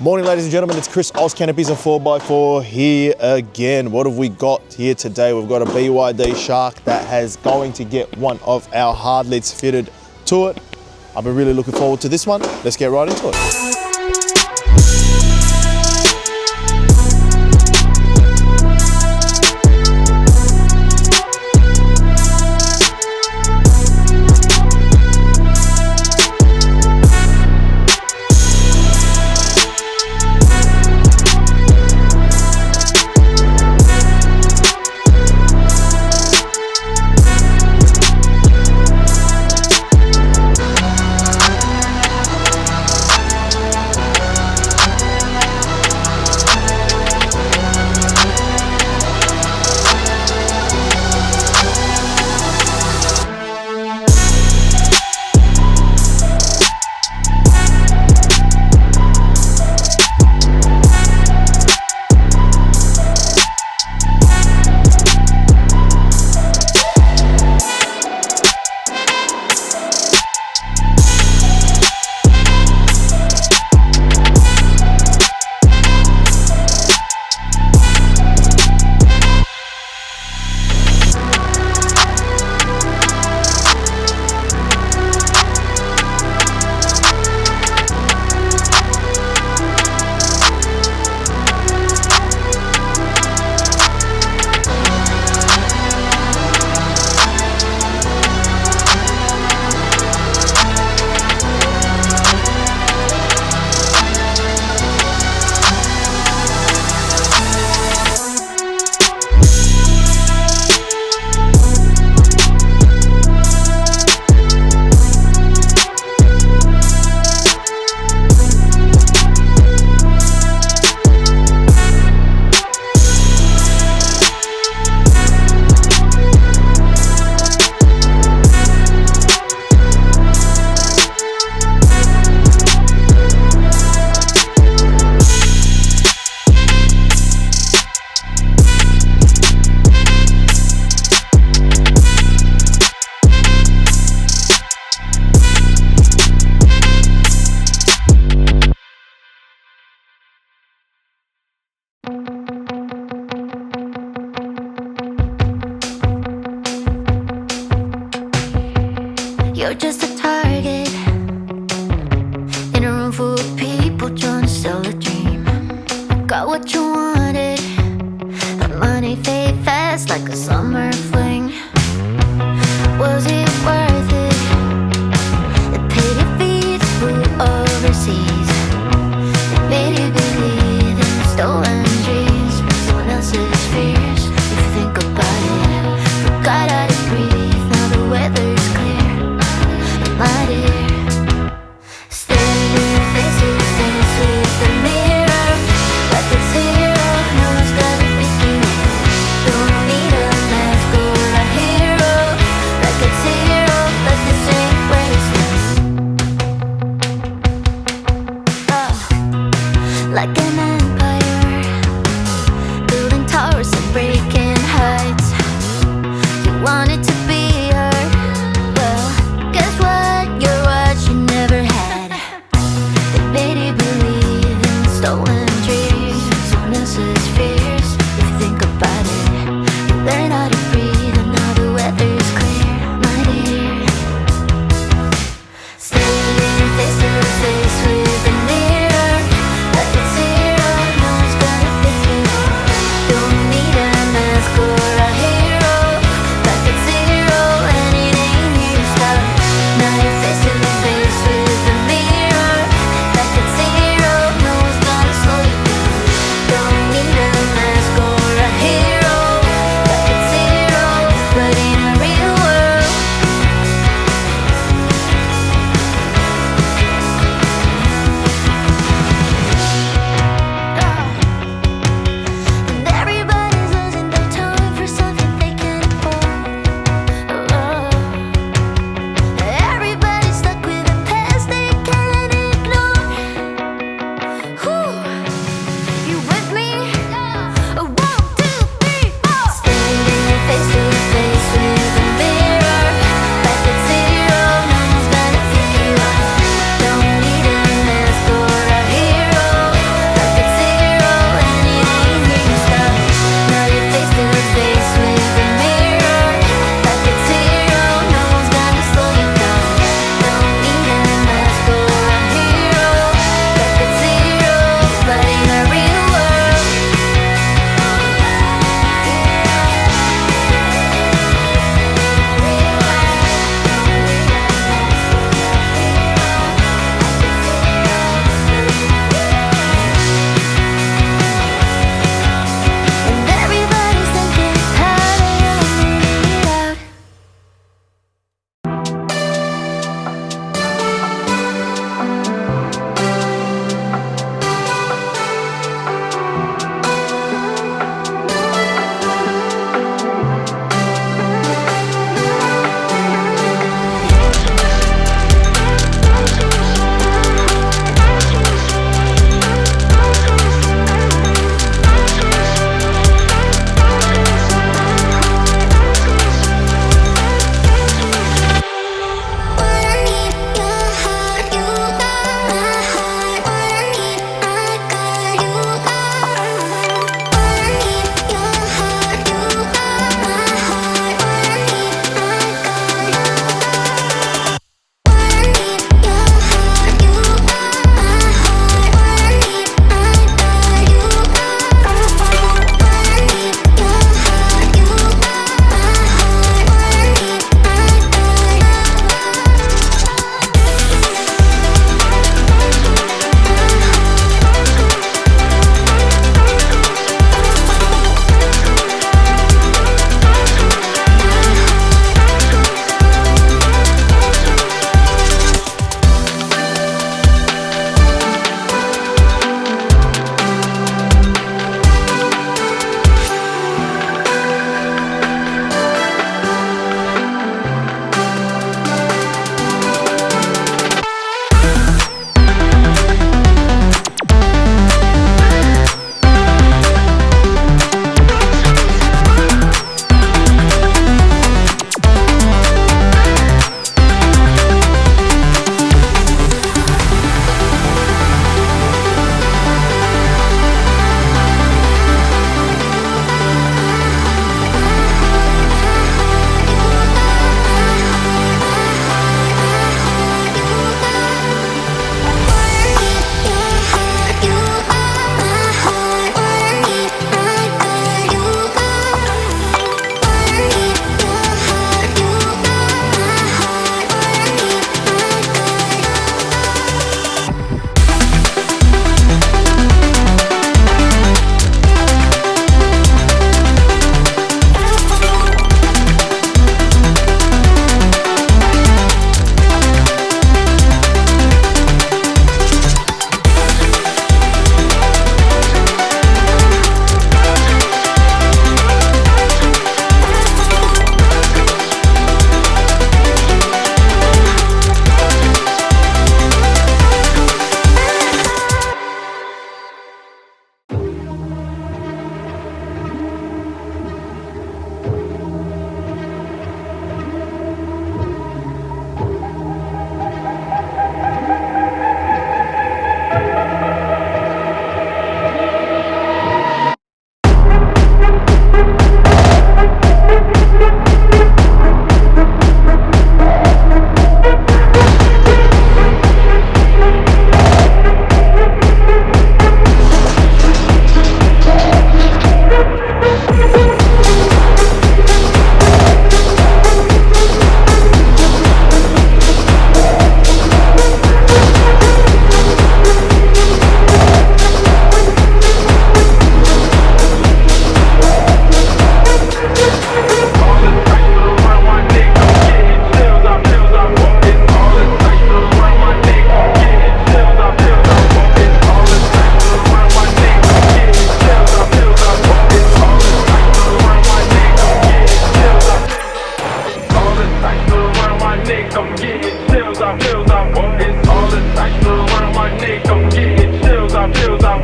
Morning, ladies and gentlemen, it's Chris Oz, Canopies 4x4 here again. What have we got here today? We've got a BYD Shark that has going to get one of our hard lids fitted to it. I've been really looking forward to this one. Let's get right into it. You're just a target in a room full of people trying to sell a dream. Got what you wanted, but money fade fast like a summer fling. Was it worth it? It paid your fees, flew overseas. It made you believe in stolen dreams, someone else's fears. If you think about it, forgot how to breathe. Now the weather's clear. My dear, standing face to face with the mirror, like it's zero, no one's gonna pick you up. Don't need a mask or a hero, like it's zero, but this ain't where it's like an empire, building towers and breaking heights. You wanted to be her, well, guess what? You're what you never had. They made you believe in stolen dreams, someone else's fears. If you think about it, you learn how to breathe, and now the weather's clear, my dear. Standing face to face with the mirror, like it's zero,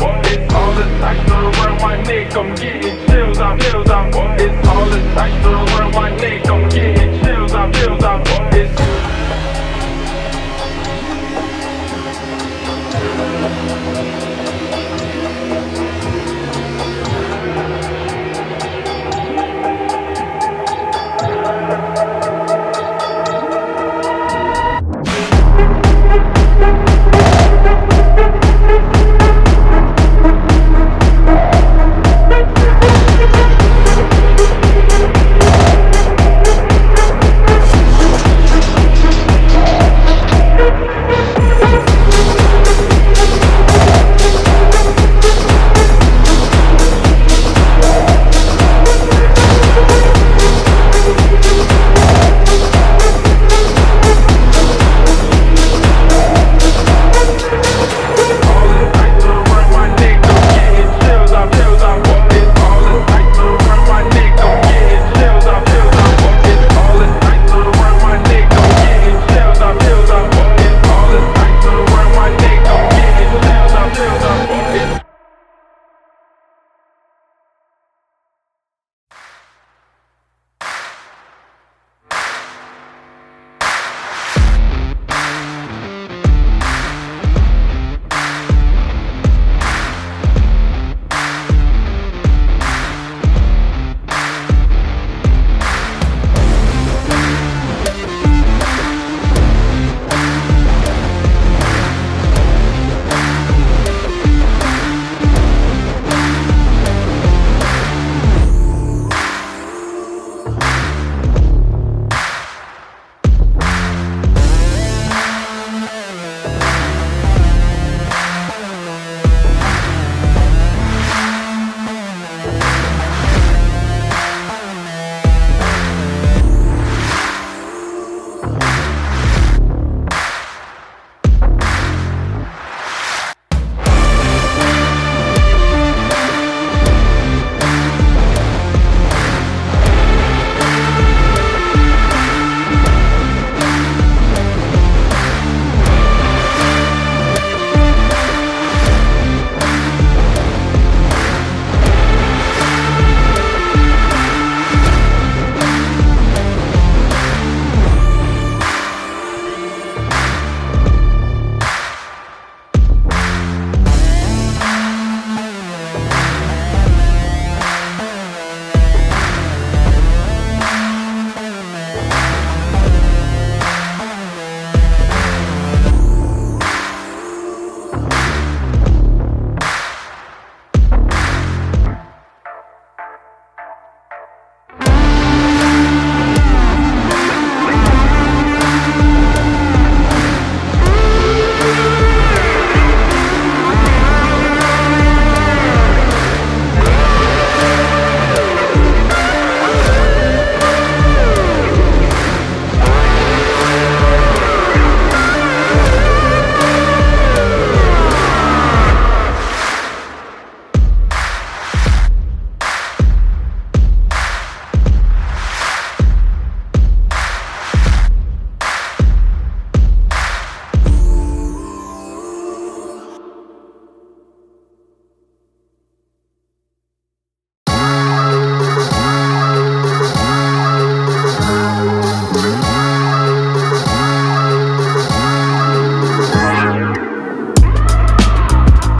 It's all the tights around my neck, I'm getting chills out. It's all the tights around my neck, I'm getting chills out.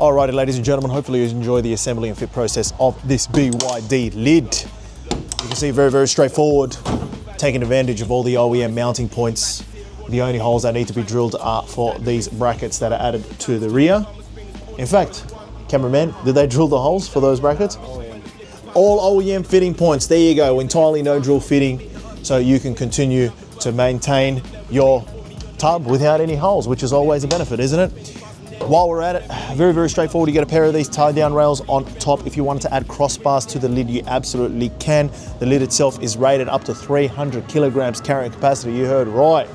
Alrighty, ladies and gentlemen, hopefully you enjoy the assembly and fit process of this BYD lid. You can see very, very straightforward, taking advantage of all the OEM mounting points. The only holes that need to be drilled are for these brackets that are added to the rear. In fact, cameraman, did they drill the holes for those brackets? All OEM fitting points, there you go, entirely no drill fitting, so you can continue to maintain your tub without any holes, which is always a benefit, isn't it? While we're at it, very, very straightforward. You get a pair of these tie-down rails on top. If you wanted to add crossbars to the lid, you absolutely can. The lid itself is rated up to 300 kilograms carrying capacity. You heard right.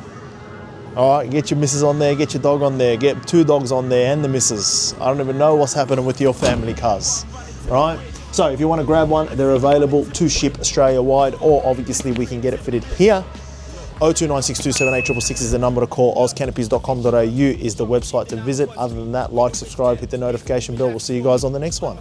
All right, get your missus on there, get your dog on there, get 2 dogs on there and the missus. I don't even know what's happening with your family cars, right? So if you want to grab one, they're available to ship Australia-wide, or obviously we can get it fitted here 0296278666 is the number to call. ozcanopies.com.au is the website to visit. Other than that, like, subscribe, hit the notification bell. We'll see you guys on the next one.